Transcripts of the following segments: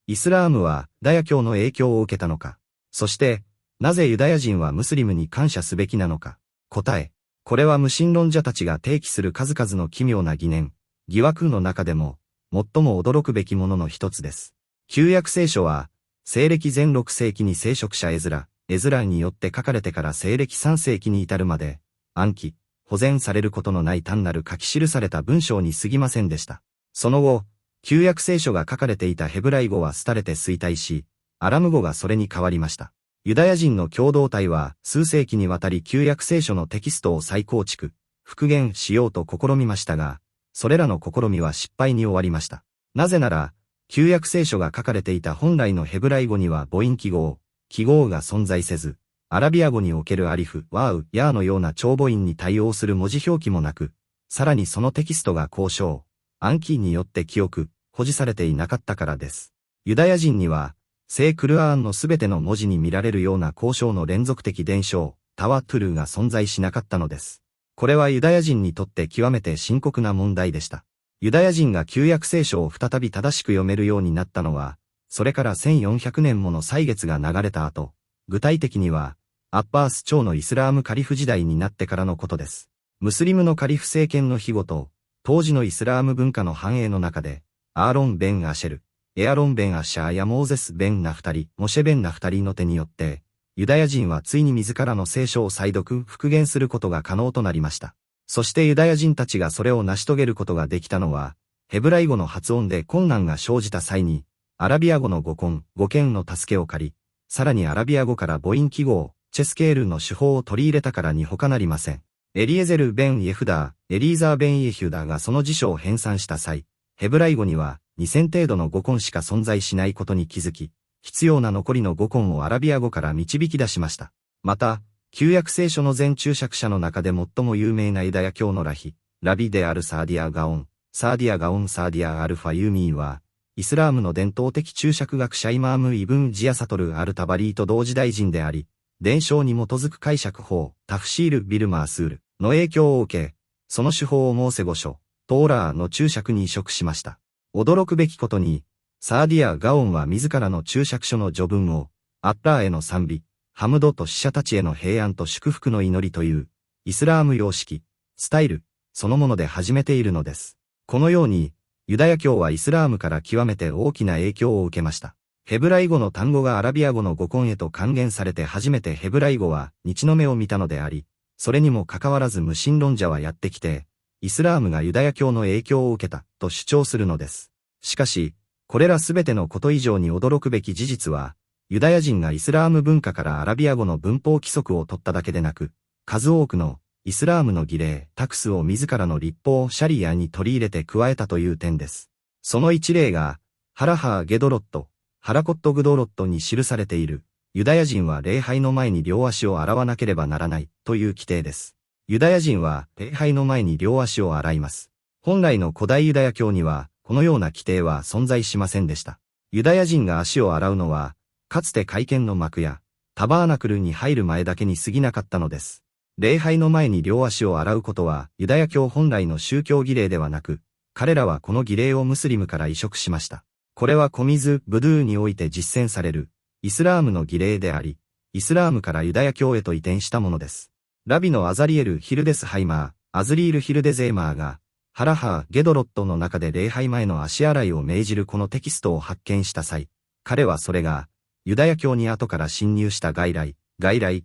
イスラームはユダヤ教の影響を受けたのか。そして、なぜユダヤ人はムスリムに感謝すべきなのか。答え。これは無神論者たちが提起する数々の奇妙な疑念、疑惑の中でも、最も驚くべきものの一つです。旧約聖書は、西暦前6世紀に聖職者エズラによって書かれてから西暦3世紀に至るまで、暗記、保全されることのない単なる書き記された文章に過ぎませんでした。その後、旧約聖書が書かれていたヘブライ語は廃れて衰退し、アラム語がそれに変わりました。ユダヤ人の共同体は数世紀にわたり旧約聖書のテキストを再構築、復元しようと試みましたが、それらの試みは失敗に終わりました。なぜなら、旧約聖書が書かれていた本来のヘブライ語には母音記号が存在せず、アラビア語におけるアリフ、ワウ、ヤーのような長母音に対応する文字表記もなく、さらにそのテキストが交渉、暗記によって記憶、保持されていなかったからです。ユダヤ人には、聖クルアーンのすべての文字に見られるような交渉の連続的伝承、タワトゥルーが存在しなかったのです。これはユダヤ人にとって極めて深刻な問題でした。ユダヤ人が旧約聖書を再び正しく読めるようになったのは、それから1400年もの歳月が流れた後、具体的には、アッバース朝のイスラームカリフ時代になってからのことです。ムスリムのカリフ政権の庇護と、当時のイスラーム文化の繁栄の中で、アーロン・ベン・アシェル、エアロン・ベン・アッシャーやモーゼス・ベン・ナフタリ、モシェ・ベン・ナフタリの手によって、ユダヤ人はついに自らの聖書を再読、復元することが可能となりました。そしてユダヤ人たちがそれを成し遂げることができたのは、ヘブライ語の発音で困難が生じた際に、アラビア語の語源の助けを借り、さらにアラビア語から母音記号、チェスケールの手法を取り入れたからに他なりません。エリエゼル・ベン・イエフダー、エリーザー・ベン・イエヒュダーがその辞書を編纂した際、ヘブライ語には2000程度の語根しか存在しないことに気づき、必要な残りの語根をアラビア語から導き出しました。また、旧約聖書の全注釈者の中で最も有名なユダヤ教のラビであるサーディア・ガオン、サーディア・アルファ・ユーミーは、イスラームの伝統的注釈学者イマーム・イブン・ジアサトル・アルタバリーと同時代人であり、伝承に基づく解釈法、タフシール・ビルマースールの影響を受け、その手法をモーセ語書、トーラーの注釈に移植しました。驚くべきことに、サーディア・ガオンは自らの注釈書の序文を、アッラーへの賛美、ハムドと死者たちへの平安と祝福の祈りという、イスラーム様式、スタイル、そのもので始めているのです。このように、ユダヤ教はイスラームから極めて大きな影響を受けました。ヘブライ語の単語がアラビア語の語根へと還元されて初めてヘブライ語は日の目を見たのであり、それにもかかわらず無神論者はやってきて、イスラームがユダヤ教の影響を受けたと主張するのです。しかし、これらすべてのこと以上に驚くべき事実は、ユダヤ人がイスラーム文化からアラビア語の文法規則を取っただけでなく、数多くのイスラームの儀礼、タクスを自らの立法、シャリアに取り入れて加えたという点です。その一例が、ハラハー・ゲドロット、ハラコット・グドロットに記されている、ユダヤ人は礼拝の前に両足を洗わなければならないという規定です。ユダヤ人は礼拝の前に両足を洗います。本来の古代ユダヤ教には、このような規定は存在しませんでした。ユダヤ人が足を洗うのは、かつて会見の幕やタバーナクルに入る前だけに過ぎなかったのです。礼拝の前に両足を洗うことはユダヤ教本来の宗教儀礼ではなく、彼らはこの儀礼をムスリムから移植しました。これはコミズ・ブドゥーにおいて実践されるイスラームの儀礼であり、イスラームからユダヤ教へと移転したものです。ラビのアザリエル・ヒルデスハイマー、アズリール・ヒルデゼーマーが、ハラハー・ゲドロットの中で礼拝前の足洗いを命じるこのテキストを発見した際、彼はそれが、ユダヤ教に後から侵入した外来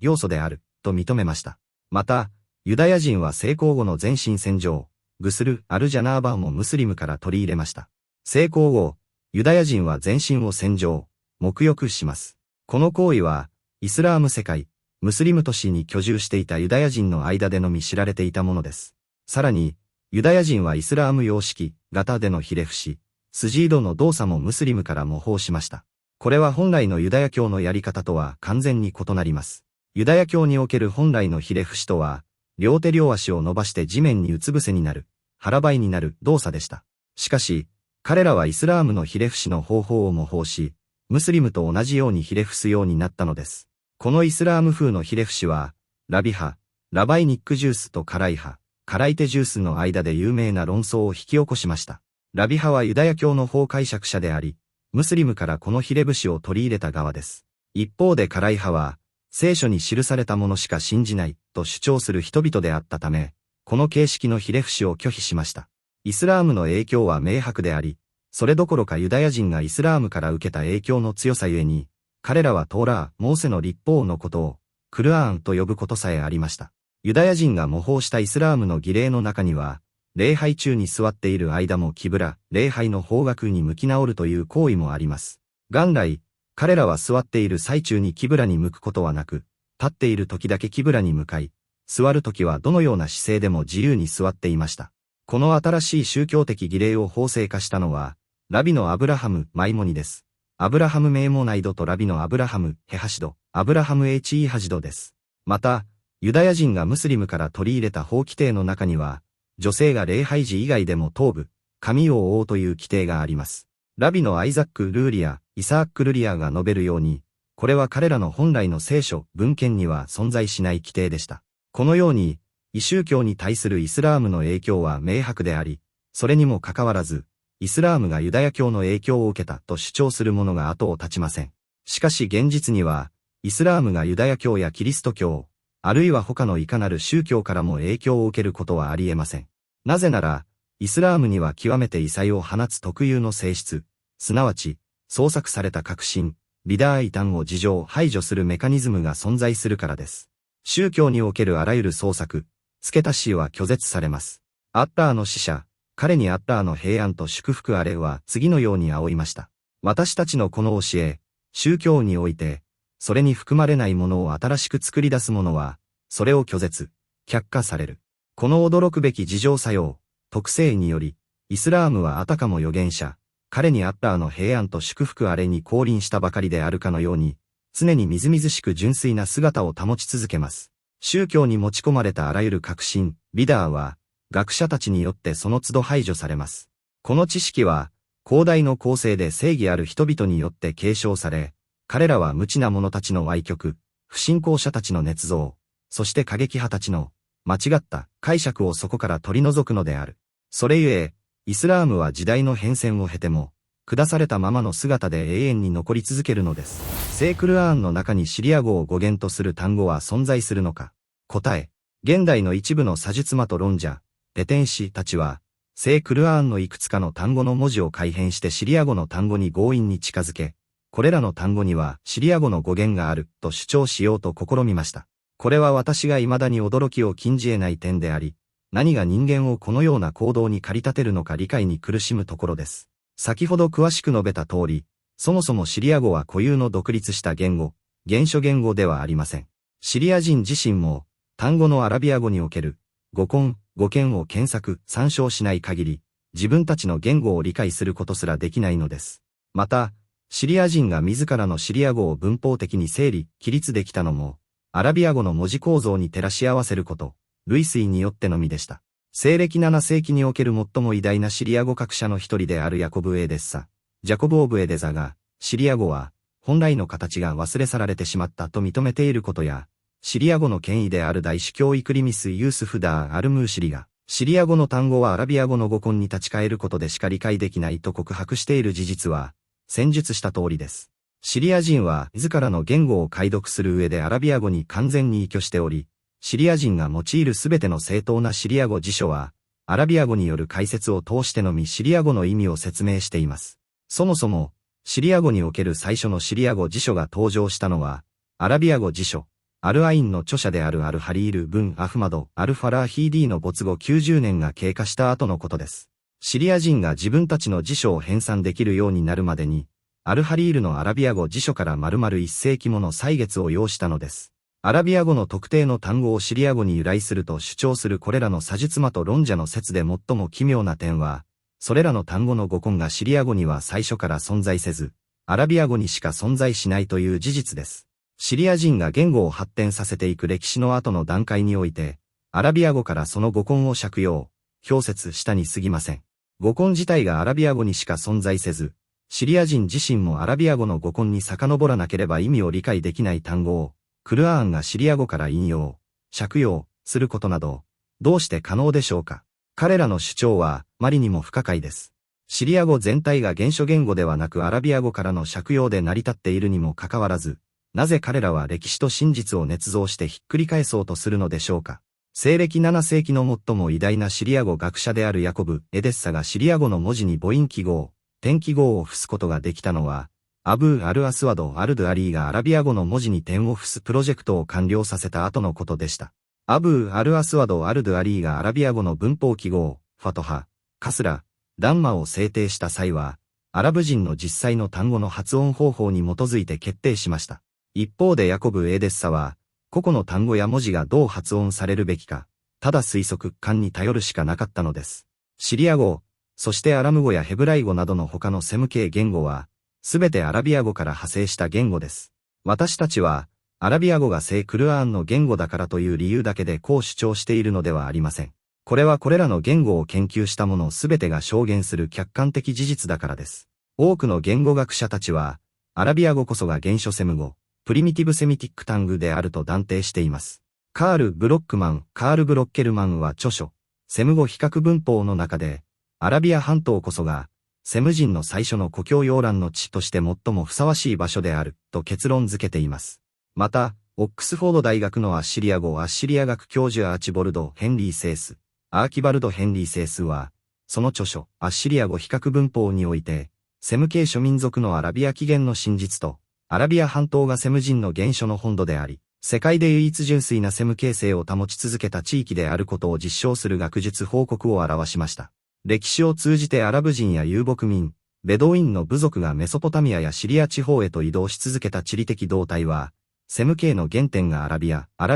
要素である、と認めました。また、ユダヤ人は性交後の全身洗浄、グスル・アルジャナーバンをムスリムから取り入れました。性交後、ユダヤ人は全身を洗浄、沐浴します。この行為は、イスラーム世界、ムスリム都市に居住していたユダヤ人の間でのみ知られていたものです。さらに、ユダヤ人はイスラーム様式、型でのひれ伏し、スジードの動作もムスリムから模倣しました。これは本来のユダヤ教のやり方とは完全に異なります。ユダヤ教における本来のひれ伏しとは、両手両足を伸ばして地面にうつ伏せになる、腹ばいになる動作でした。しかし、彼らはイスラームのひれ伏しの方法を模倣し、ムスリムと同じようにひれ伏すようになったのです。このイスラーム風のひれ伏しは、ラビ派、ラバイニックジュースとカライ派、カライテジュースの間で有名な論争を引き起こしました。ラビ派はユダヤ教の法解釈者であり、ムスリムからこのひれ伏しを取り入れた側です。一方でカライ派は、聖書に記されたものしか信じないと主張する人々であったため、この形式のひれ伏しを拒否しました。イスラームの影響は明白であり、それどころかユダヤ人がイスラームから受けた影響の強さゆえに、彼らはトーラー、モーセの立法のことを、クルアーンと呼ぶことさえありました。ユダヤ人が模倣したイスラームの儀礼の中には、礼拝中に座っている間もキブラ、礼拝の方角に向き直るという行為もあります。元来、彼らは座っている最中にキブラに向くことはなく、立っている時だけキブラに向かい、座る時はどのような姿勢でも自由に座っていました。この新しい宗教的儀礼を法制化したのは、ラビのアブラハム・マイモニです。アブラハム・メイモナイドとラビのアブラハム・ヘハシド、アブラハム・エチーハジドです。また、ユダヤ人がムスリムから取り入れた法規定の中には、女性が礼拝時以外でも頭部、髪を覆うという規定があります。ラビのアイザック・ルーリア、イサーック・ルリアが述べるように、これは彼らの本来の聖書、文献には存在しない規定でした。このように、異宗教に対するイスラームの影響は明白であり、それにもかかわらず、イスラームがユダヤ教の影響を受けたと主張する者が後を絶ちません。しかし現実には、イスラームがユダヤ教やキリスト教、あるいは他のいかなる宗教からも影響を受けることはあり得ません。なぜなら、イスラームには極めて異彩を放つ特有の性質、すなわち、創作された革新、ビダー異端を自浄排除するメカニズムが存在するからです。宗教におけるあらゆる創作、付け足しは拒絶されます。アッラーの使者、彼にアッラーの平安と祝福あれは次のように仰いました。私たちのこの教え、宗教において、それに含まれないものを新しく作り出す者は、それを拒絶、却下される。この驚くべき自浄作用、特性により、イスラームはあたかも預言者、彼にアッラーの平安と祝福あれに降臨したばかりであるかのように、常にみずみずしく純粋な姿を保ち続けます。宗教に持ち込まれたあらゆる革新、ビダーは、学者たちによってその都度排除されます。この知識は、広大の構成で正義ある人々によって継承され、彼らは無知な者たちの歪曲、不信仰者たちの捏造、そして過激派たちの間違った解釈をそこから取り除くのである。それゆえ、イスラームは時代の変遷を経ても、下されたままの姿で永遠に残り続けるのです。聖クルアーンの中にシリア語を語源とする単語は存在するのか。答え。現代の一部の詐術魔と論者、ペテン師たちは、聖クルアーンのいくつかの単語の文字を改変してシリア語の単語に強引に近づけ、これらの単語にはシリア語の語源があると主張しようと試みました。これは私が未だに驚きを禁じ得ない点であり、何が人間をこのような行動に駆り立てるのか理解に苦しむところです。先ほど詳しく述べた通り、そもそもシリア語は固有の独立した言語、原初言語ではありません。シリア人自身も、単語のアラビア語における、語根、語源を検索、参照しない限り、自分たちの言語を理解することすらできないのです。また、シリア人が自らのシリア語を文法的に整理、記述できたのも、アラビア語の文字構造に照らし合わせること、類推によってのみでした。西暦7世紀における最も偉大なシリア語学者の一人であるヤコブ・エーデッサ、ジャコブ・オブ・エデザが、シリア語は、本来の形が忘れ去られてしまったと認めていることや、シリア語の権威である大主教イクリミス・ユースフダー・アルムーシリが、シリア語の単語はアラビア語の語根に立ち返ることでしか理解できないと告白している事実は、先述した通りです。シリア人は自らの言語を解読する上でアラビア語に完全に依拠しており、シリア人が用いるすべての正当なシリア語辞書は、アラビア語による解説を通してのみシリア語の意味を説明しています。そもそも、シリア語における最初のシリア語辞書が登場したのは、アラビア語辞書、アルアインの著者であるアルハリール・ブン・アフマド・アルファラーヒーディの没後90年が経過した後のことです。シリア人が自分たちの辞書を編纂できるようになるまでに、アルハリールのアラビア語辞書から丸々1世紀もの歳月を要したのです。アラビア語の特定の単語をシリア語に由来すると主張するこれらの詐術魔と論者の説で最も奇妙な点は、それらの単語の語根がシリア語には最初から存在せず、アラビア語にしか存在しないという事実です。シリア人が言語を発展させていく歴史の後の段階において、アラビア語からその語根を借用、表説したに過ぎません。語根自体がアラビア語にしか存在せず、シリア人自身もアラビア語の語根に遡らなければ意味を理解できない単語を、クルアーンがシリア語から引用、借用することなど、どうして可能でしょうか。彼らの主張は、あまりにも不可解です。シリア語全体が原初言語ではなくアラビア語からの借用で成り立っているにもかかわらず、なぜ彼らは歴史と真実を捏造してひっくり返そうとするのでしょうか。西暦7世紀の最も偉大なシリア語学者であるヤコブ・エデッサがシリア語の文字に母音記号、点記号を付すことができたのは、アブー・アル・アスワド・アルドゥ・アリーがアラビア語の文字に点を付すプロジェクトを完了させた後のことでした。アブー・アル・アスワド・アルドゥ・アリーがアラビア語の文法記号、ファトハ、カスラ、ダンマを制定した際は、アラブ人の実際の単語の発音方法に基づいて決定しました。一方でヤコブ・エデッサは、個々の単語や文字がどう発音されるべきか、ただ推測感に頼るしかなかったのです。シリア語、そしてアラム語やヘブライ語などの他のセム系言語は、すべてアラビア語から派生した言語です。私たちは、アラビア語が聖クルアーンの言語だからという理由だけでこう主張しているのではありません。これはこれらの言語を研究した者すべてが証言する客観的事実だからです。多くの言語学者たちは、アラビア語こそが原初セム語、プリミティブセミティックタングであると断定しています。カール・ブロッケルマンは著書、セム語比較文法の中で、アラビア半島こそが、セム人の最初の故郷洋蘭の地として最もふさわしい場所である、と結論付けています。また、オックスフォード大学のアッシリア学教授アーキバルド・ヘンリーセースは、その著書、アッシリア語比較文法において、セム系諸民族のアラビア起源の真実と、アラビア半島がセム人の原初の本土であり、世界で唯一純粋なセム形成を保ち続けた地域であることを実証する学術報告を表しました。歴史を通じてアラブ人や遊牧民、ベドウィンの部族がメソポタミアやシリア地方へと移動し続けた地理的動態は、セム系の原点がアラ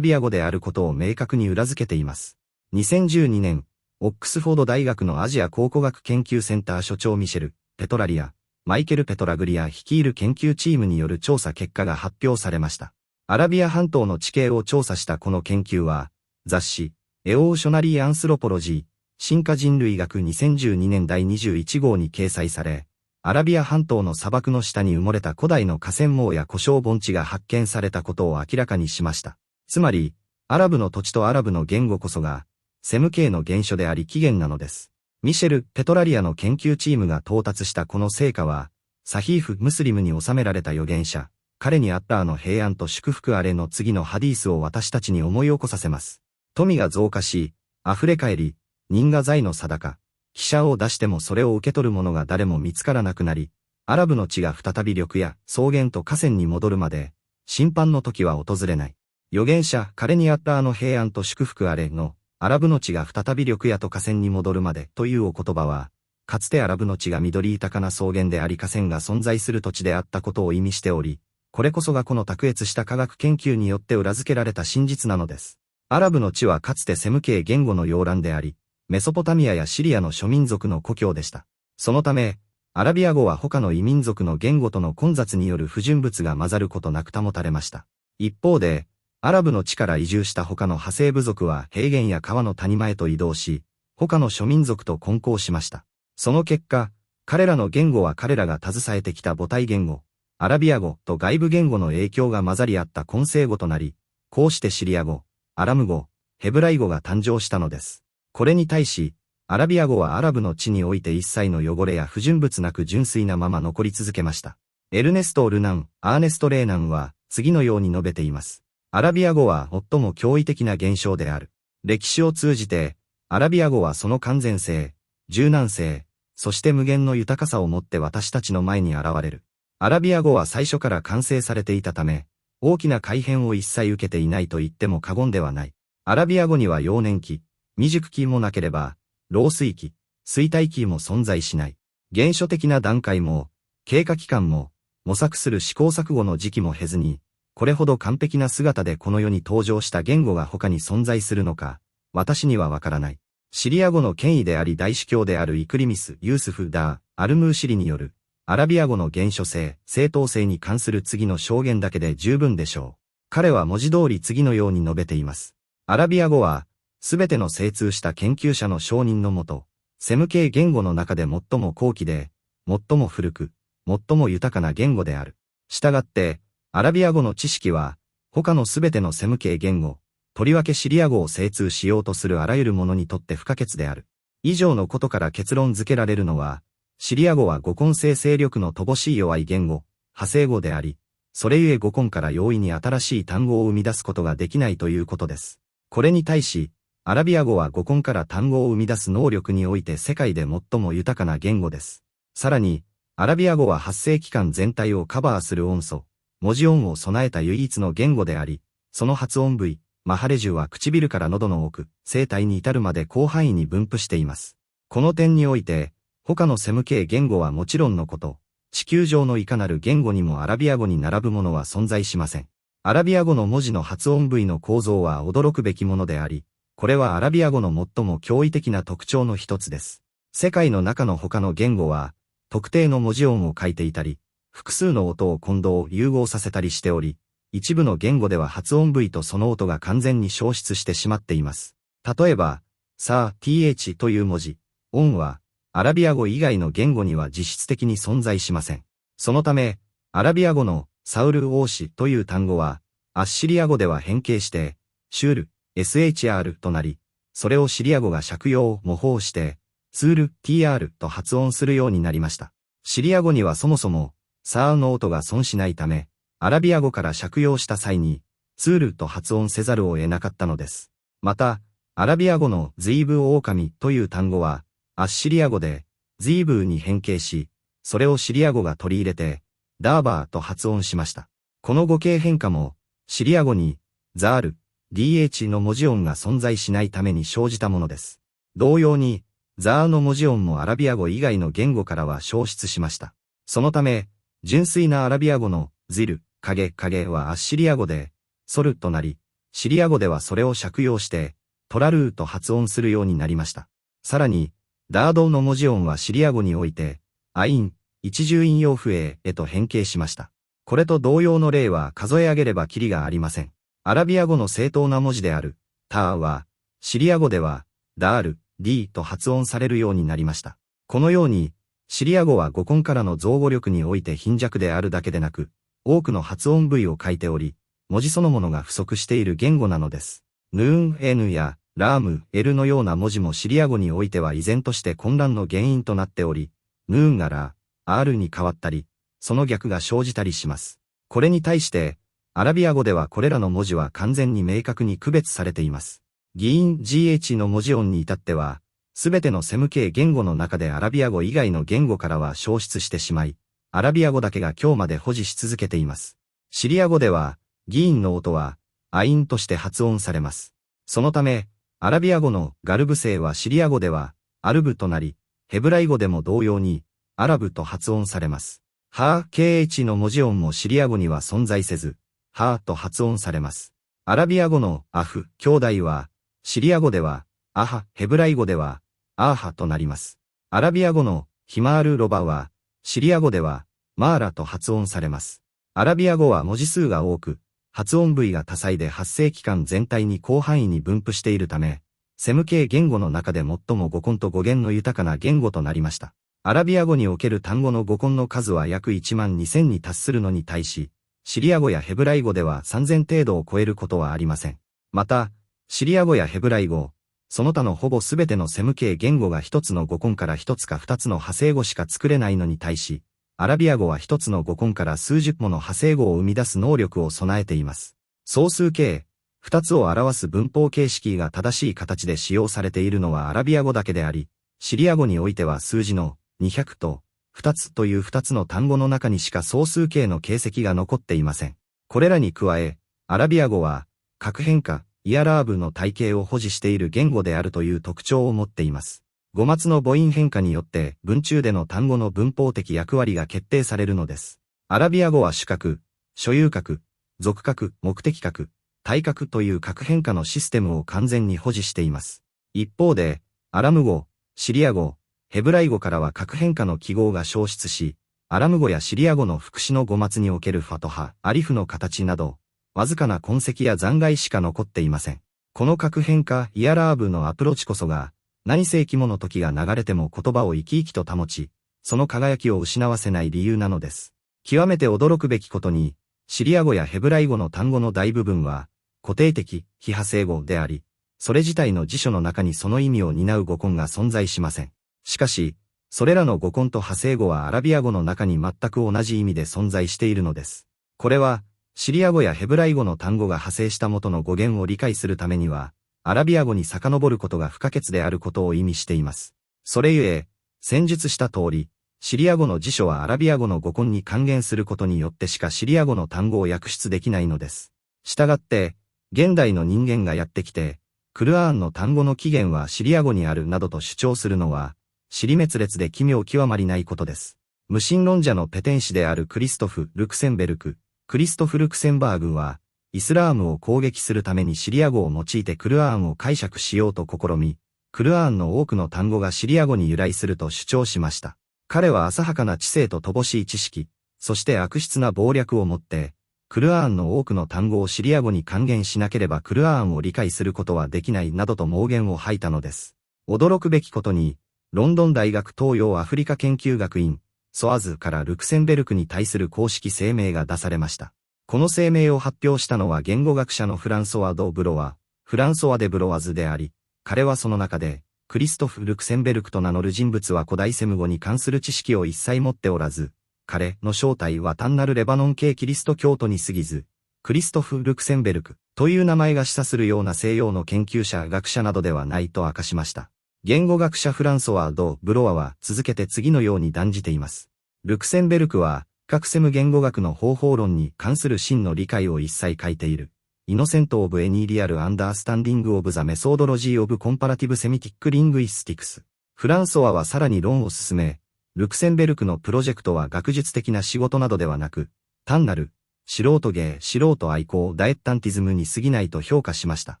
ビア語であることを明確に裏付けています。2012年、オックスフォード大学のアジア考古学研究センター所長ミシェル・ペトラリア、マイケル・ペトラグリア率いる研究チームによる調査結果が発表されました。アラビア半島の地形を調査したこの研究は、雑誌、エオーショナリー・アンスロポロジー、進化人類学2012年第21号に掲載され、アラビア半島の砂漠の下に埋もれた古代の河川網や故障盆地が発見されたことを明らかにしました。つまり、アラブの土地とアラブの言語こそが、セム系の原初であり起源なのです。ミシェル・ペトラリアの研究チームが到達したこの成果は、サヒーフ・ムスリムに収められた預言者、彼にアッラーの平安と祝福あれの次のハディースを私たちに思い起こさせます。富が増加し、溢れ返り、人が財の定。記者を出してもそれを受け取る者が誰も見つからなくなり、アラブの地が再び緑や草原と河川に戻るまで、審判の時は訪れない。預言者、彼にアッラーの平安と祝福あれの、アラブの地が再び緑やと河川に戻るまでというお言葉は、かつてアラブの地が緑豊かな草原であり河川が存在する土地であったことを意味しており、これこそがこの卓越した科学研究によって裏付けられた真実なのです。アラブの地はかつてセム系言語の洋蘭であり、メソポタミアやシリアの諸民族の故郷でした。そのため、アラビア語は他の異民族の言語との混雑による不純物が混ざることなく保たれました。一方で、アラブの地から移住した他の派生部族は平原や川の谷間へと移動し、他の諸民族と混交しました。その結果、彼らの言語は彼らが携えてきた母体言語、アラビア語と外部言語の影響が混ざり合った混成語となり、こうしてシリア語、アラム語、ヘブライ語が誕生したのです。これに対し、アラビア語はアラブの地において一切の汚れや不純物なく純粋なまま残り続けました。アーネスト・レーナンは次のように述べています。アラビア語は最も驚異的な現象である。歴史を通じて、アラビア語はその完全性、柔軟性、そして無限の豊かさをもって私たちの前に現れる。アラビア語は最初から完成されていたため、大きな改変を一切受けていないと言っても過言ではない。アラビア語には幼年期、未熟期もなければ、老衰期、衰退期も存在しない。原初的な段階も、経過期間も、模索する試行錯誤の時期も経ずに、これほど完璧な姿でこの世に登場した言語が他に存在するのか、私にはわからない。シリア語の権威であり大主教であるイクリミス・ユースフ・ダー・アルムーシリによる、アラビア語の原初性、正当性に関する次の証言だけで十分でしょう。彼は文字通り次のように述べています。アラビア語は、すべての精通した研究者の承認のもと、セム系言語の中で最も高貴で、最も古く、最も豊かな言語である。したがって、アラビア語の知識は、他のすべてのセム系言語、とりわけシリア語を精通しようとするあらゆる者にとって不可欠である。以上のことから結論付けられるのは、シリア語は語根性勢力の乏しい弱い言語、派生語であり、それゆえ語根から容易に新しい単語を生み出すことができないということです。これに対し、アラビア語は語根から単語を生み出す能力において世界で最も豊かな言語です。さらに、アラビア語は発声器官全体をカバーする音素、文字音を備えた唯一の言語であり、その発音部位、マハレジュは唇から喉の奥、声帯に至るまで広範囲に分布しています。この点において、他のセム系言語はもちろんのこと、地球上のいかなる言語にもアラビア語に並ぶものは存在しません。アラビア語の文字の発音部位の構造は驚くべきものであり、これはアラビア語の最も驚異的な特徴の一つです。世界の中の他の言語は、特定の文字音を書いていたり、複数の音を混同融合させたりしており、一部の言語では発音部位とその音が完全に消失してしまっています。例えば、さ、th という文字、音は、アラビア語以外の言語には実質的に存在しません。そのため、アラビア語のサウル王子という単語は、アッシリア語では変形して、シュール、SHR となり、それをシリア語が借用、模倣して、ツール、TR と発音するようになりました。シリア語にはそもそも、サーの音が損しないため、アラビア語から借用した際に、ツールと発音せざるを得なかったのです。また、アラビア語のズイブ狼という単語は、アッシリア語で、ズイブーに変形し、それをシリア語が取り入れて、ダーバーと発音しました。この語形変化も、シリア語に、ザール、DH の文字音が存在しないために生じたものです。同様に、ザーの文字音もアラビア語以外の言語からは消失しました。そのため、純粋なアラビア語のズル、影はアッシリア語で、ソルとなり、シリア語ではそれを借用して、トラルーと発音するようになりました。さらに、ダードの文字音はシリア語において、アイン、一重音用不英へと変形しました。これと同様の例は数え上げればキリがありません。アラビア語の正当な文字である、ターは、シリア語では、ダール、D と発音されるようになりました。このように、シリア語は語根からの造語力において貧弱であるだけでなく、多くの発音部位を書いており、文字そのものが不足している言語なのです。ヌーン、N や、ラーム、L のような文字もシリア語においては依然として混乱の原因となっており、ヌーンがラ、R に変わったり、その逆が生じたりします。これに対して、アラビア語ではこれらの文字は完全に明確に区別されています。ギーン GH の文字音に至っては、すべてのセム系言語の中でアラビア語以外の言語からは消失してしまい、アラビア語だけが今日まで保持し続けています。シリア語では、ギーンの音は、アインとして発音されます。そのため、アラビア語のガルブ声はシリア語では、アルブとなり、ヘブライ語でも同様に、アラブと発音されます。ハー KH の文字音もシリア語には存在せず、ハーと発音されます。アラビア語のアフ、兄弟は、シリア語では、アハ、ヘブライ語では、アーハとなります。アラビア語のヒマールロバは、シリア語では、マーラと発音されます。アラビア語は文字数が多く、発音部位が多彩で発声器官全体に広範囲に分布しているため、セム系言語の中で最も語根と語源の豊かな言語となりました。アラビア語における単語の語根の数は約12000に達するのに対し、シリア語やヘブライ語では3000程度を超えることはありません。また、シリア語やヘブライ語、その他のほぼすべてのセム系言語が一つの語根から一つか二つの派生語しか作れないのに対し、アラビア語は一つの語根から数十もの派生語を生み出す能力を備えています。総数形、二つを表す文法形式が正しい形で使用されているのはアラビア語だけであり、シリア語においては数字の200と2つという2つの単語の中にしか総数形の形跡が残っていません。これらに加え、アラビア語は、核変化、イアラーブの体系を保持している言語であるという特徴を持っています。語末の母音変化によって文中での単語の文法的役割が決定されるのです。アラビア語は主格、所有格、属格、目的格、対格という核変化のシステムを完全に保持しています。一方で、アラム語、シリア語、ヘブライ語からは核変化の記号が消失し、アラム語やシリア語の副詞の語末におけるファトハ、アリフの形など、わずかな痕跡や残骸しか残っていません。この核変化、イアラーブのアプローチこそが、何世紀もの時が流れても言葉を生き生きと保ち、その輝きを失わせない理由なのです。極めて驚くべきことに、シリア語やヘブライ語の単語の大部分は、固定的、非派生語であり、それ自体の辞書の中にその意味を担う語根が存在しません。しかし、それらの語根と派生語はアラビア語の中に全く同じ意味で存在しているのです。これは、シリア語やヘブライ語の単語が派生した元の語源を理解するためには、アラビア語に遡ることが不可欠であることを意味しています。それゆえ、先述した通り、シリア語の辞書はアラビア語の語根に還元することによってしかシリア語の単語を訳出できないのです。したがって、現代の人間がやってきて、クルアーンの単語の起源はシリア語にあるなどと主張するのは、尻滅裂で奇妙極まりないことです。無神論者のペテン師であるクリストフ・ルクセンバーグは、イスラームを攻撃するためにシリア語を用いてクルアーンを解釈しようと試み、クルアーンの多くの単語がシリア語に由来すると主張しました。彼は浅はかな知性と乏しい知識、そして悪質な謀略をもって、クルアーンの多くの単語をシリア語に還元しなければクルアーンを理解することはできないなどと妄言を吐いたのです。驚くべきことに、ロンドン大学東洋アフリカ研究学院、ソアズからルクセンベルクに対する公式声明が出されました。この声明を発表したのは言語学者のフランソワ・デ・ブロワズであり、彼はその中で、クリストフ・ルクセンベルクと名乗る人物は古代セム語に関する知識を一切持っておらず、彼の正体は単なるレバノン系キリスト教徒に過ぎず、クリストフ・ルクセンベルクという名前が示唆するような西洋の研究者・学者などではないと明かしました。言語学者フランソワ・ド・ブロワは続けて次のように断じています。ルクセンベルクは、各セム言語学の方法論に関する真の理解を一切書いている。イノセント・オブ・エニーリアル・アンダースタンディング・オブ・ザ・メソードロジー・オブ・コンパラティブ・セミティック・リングイスティクス。フランソワはさらに論を進め、ルクセンベルクのプロジェクトは学術的な仕事などではなく、単なる、素人愛好ダエッタンティズムに過ぎないと評価しました。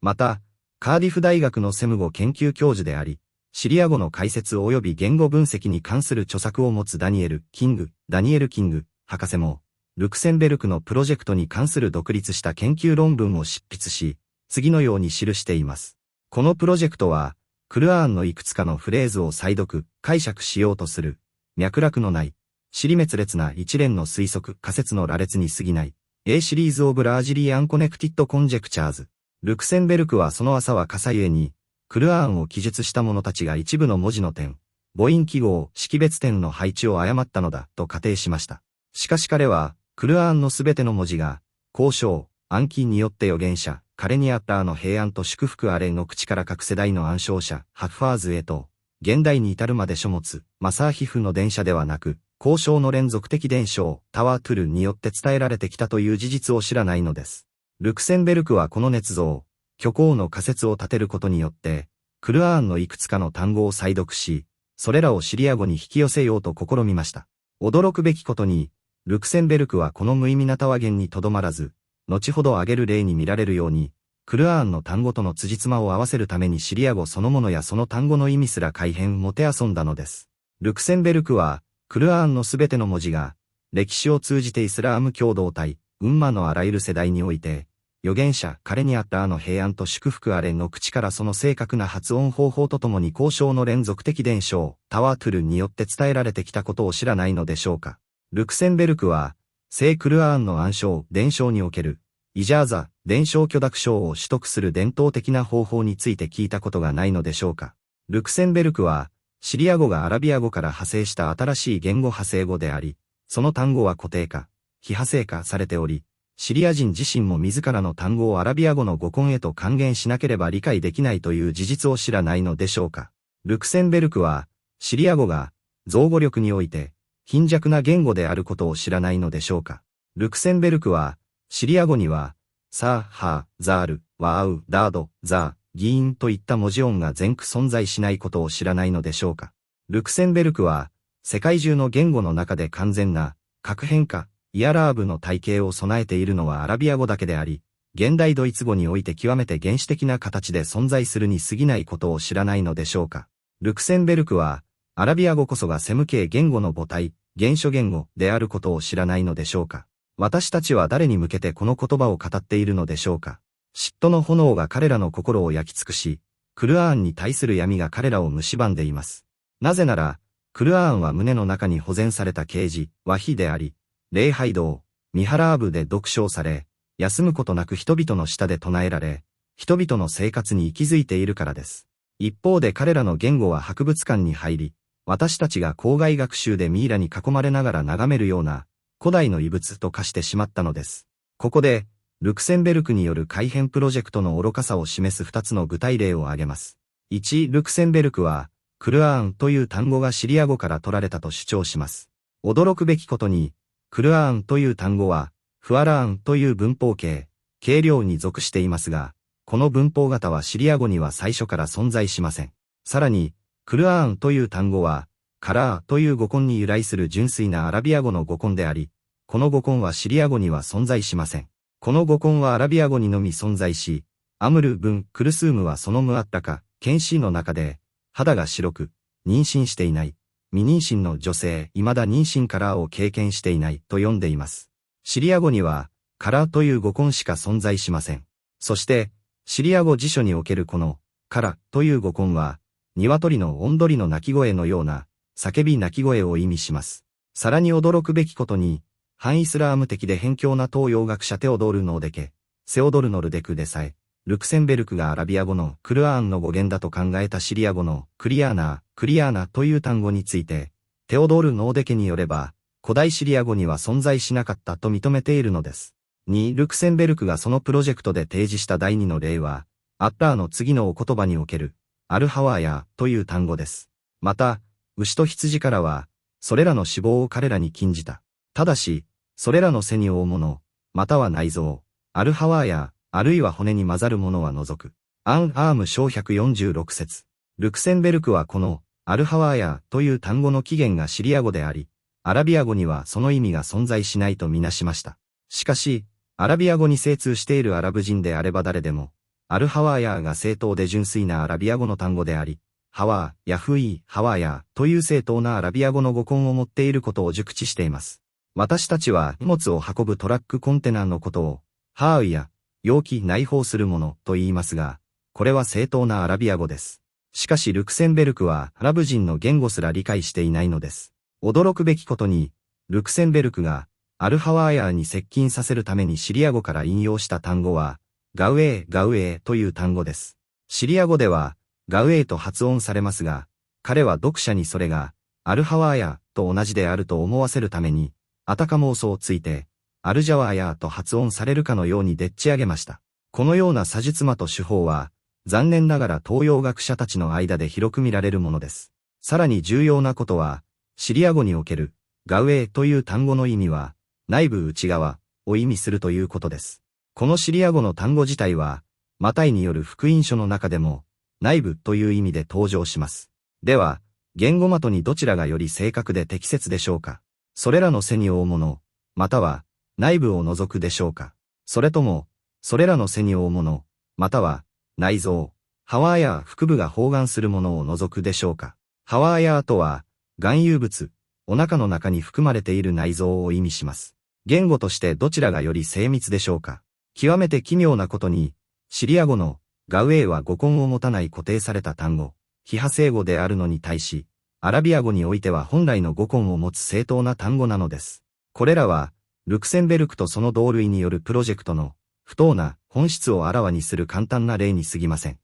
また、カーディフ大学のセム語研究教授であり、シリア語の解説及び言語分析に関する著作を持つダニエル・キング博士も、ルクセンベルクのプロジェクトに関する独立した研究論文を執筆し、次のように記しています。このプロジェクトは、クルアーンのいくつかのフレーズを再読、解釈しようとする、脈絡のない、尻滅裂な一連の推測、仮説の羅列に過ぎない、A シリーズオブラージリーアンコネクティッドコンジェクチャーズ。ルクセンベルクはその朝は笠ゆえに、クルアーンを記述した者たちが一部の文字の点、母音記号、識別点の配置を誤ったのだ、と仮定しました。しかし彼は、クルアーンのすべての文字が、交渉、暗記によって預言者、彼にあったの平安と祝福あれの口から各世代の暗唱者、ハファーズへと、現代に至るまで書物、マサーヒフの伝写ではなく、交渉の連続的伝承、タワートゥルによって伝えられてきたという事実を知らないのです。ルクセンベルクはこの捏造、虚構の仮説を立てることによって、クルアーンのいくつかの単語を再読し、それらをシリア語に引き寄せようと試みました。驚くべきことに、ルクセンベルクはこの無意味なタワ言にとどまらず、後ほど挙げる例に見られるように、クルアーンの単語との辻褄を合わせるためにシリア語そのものやその単語の意味すら改変もてあそんだのです。ルクセンベルクは、クルアーンのすべての文字が、歴史を通じてイスラーム共同体、ウンマのあらゆる世代において、預言者、彼にあった平安と祝福あれの口からその正確な発音方法とともに交渉の連続的伝承、タワートゥルによって伝えられてきたことを知らないのでしょうか。ルクセンベルクは、聖クルアーンの暗唱、伝承における、イジャーザ、伝承許諾証を取得する伝統的な方法について聞いたことがないのでしょうか。ルクセンベルクは、シリア語がアラビア語から派生した新しい言語派生語であり、その単語は固定化、非派生化されており、シリア人自身も自らの単語をアラビア語の語根へと還元しなければ理解できないという事実を知らないのでしょうか。ルクセンベルクは、シリア語が、造語力において、貧弱な言語であることを知らないのでしょうか。ルクセンベルクは、シリア語には、サー、ハー、ザール、ワアウ、ダード、ザー、ギーンといった文字音が全句存在しないことを知らないのでしょうか。ルクセンベルクは、世界中の言語の中で完全な、核変化、イアラーブの体系を備えているのはアラビア語だけであり、現代ドイツ語において極めて原始的な形で存在するに過ぎないことを知らないのでしょうか。ルクセンベルクは、アラビア語こそがセム系言語の母体、原初言語であることを知らないのでしょうか。私たちは誰に向けてこの言葉を語っているのでしょうか。嫉妬の炎が彼らの心を焼き尽くし、クルアーンに対する闇が彼らを蝕んでいます。なぜなら、クルアーンは胸の中に保全された啓示、ワヒであり、礼拝堂、ミハラーブで読唱され、休むことなく人々の下で唱えられ、人々の生活に息づいているからです。一方で彼らの言語は博物館に入り、私たちが校外学習でミイラに囲まれながら眺めるような古代の遺物と化してしまったのです。ここで、ルクセンベルクによる改変プロジェクトの愚かさを示す2つの具体例を挙げます。1、ルクセンベルクは、クルアーンという単語がシリア語から取られたと主張します。驚くべきことに、クルアーンという単語は、フアラーンという文法形、形量に属していますが、この文法型はシリア語には最初から存在しません。さらに、クルアーンという単語は、カラーという語根に由来する純粋なアラビア語の語根であり、この語根はシリア語には存在しません。この語根はアラビア語にのみ存在し、アムル・ブン・クルスームはそのムアッタカ、ケンシーの中で、肌が白く、妊娠していない、未妊娠の女性、未だ妊娠カラーを経験していないと読んでいます。シリア語には、カラーという語根しか存在しません。そして、シリア語辞書におけるこの、カラという語根は、鶏の音鳥の鳴き声のような、叫び鳴き声を意味します。さらに驚くべきことに、反イスラーム的で偏狭な東洋学者テオドール・ノーデケ、セオドルノルデクでさえ、ルクセンベルクがアラビア語のクルアーンの語源だと考えたシリア語のクリアーナという単語について、テオドール・ノーデケによれば、古代シリア語には存在しなかったと認めているのです。2、ルクセンベルクがそのプロジェクトで提示した第2の例は、アッラーの次のお言葉における、アルハワーヤーという単語です。また、牛と羊からは、それらの脂肪を彼らに禁じた。ただし、それらの背に負うもの、または内臓、アルハワーや、あるいは骨に混ざるものは除く。アン・アーム章146節。ルクセンベルクはこの、アルハワーヤという単語の起源がシリア語であり、アラビア語にはその意味が存在しないとみなしました。しかし、アラビア語に精通しているアラブ人であれば誰でも、アルハワーヤが正当で純粋なアラビア語の単語であり、ハワー、ヤフイー、ハワーヤという正当なアラビア語の語根を持っていることを熟知しています。私たちは荷物を運ぶトラックコンテナのことを、ハーウや、容器内包するものと言いますが、これは正当なアラビア語です。しかしルクセンベルクはアラブ人の言語すら理解していないのです。驚くべきことに、ルクセンベルクがアルハワーヤーに接近させるためにシリア語から引用した単語は、ガウエーという単語です。シリア語では、ガウエーと発音されますが、彼は読者にそれが、アルハワーヤーと同じであると思わせるために、あたかも嘘をついて、アルジャワーヤーと発音されるかのようにでっち上げました。このような詐術魔と手法は、残念ながら東洋学者たちの間で広く見られるものです。さらに重要なことは、シリア語における、ガウエーという単語の意味は、内部内側を意味するということです。このシリア語の単語自体は、マタイによる福音書の中でも、内部という意味で登場します。では、言語的にどちらがより正確で適切でしょうか。それらの背に負うもの、または、内部を除くでしょうか。それとも、それらの背に負うもの、または、内臓、ハワーや腹部が包含するものを除くでしょうか。ハワーヤーとは、含有物、お腹の中に含まれている内臓を意味します。言語としてどちらがより精密でしょうか。極めて奇妙なことに、シリア語のガウエーは語根を持たない固定された単語、非派生語であるのに対し、アラビア語においては本来の語根を持つ正当な単語なのです。これらは、ルクセンベルクとその同類によるプロジェクトの不当な本質をあらわにする簡単な例に過ぎません。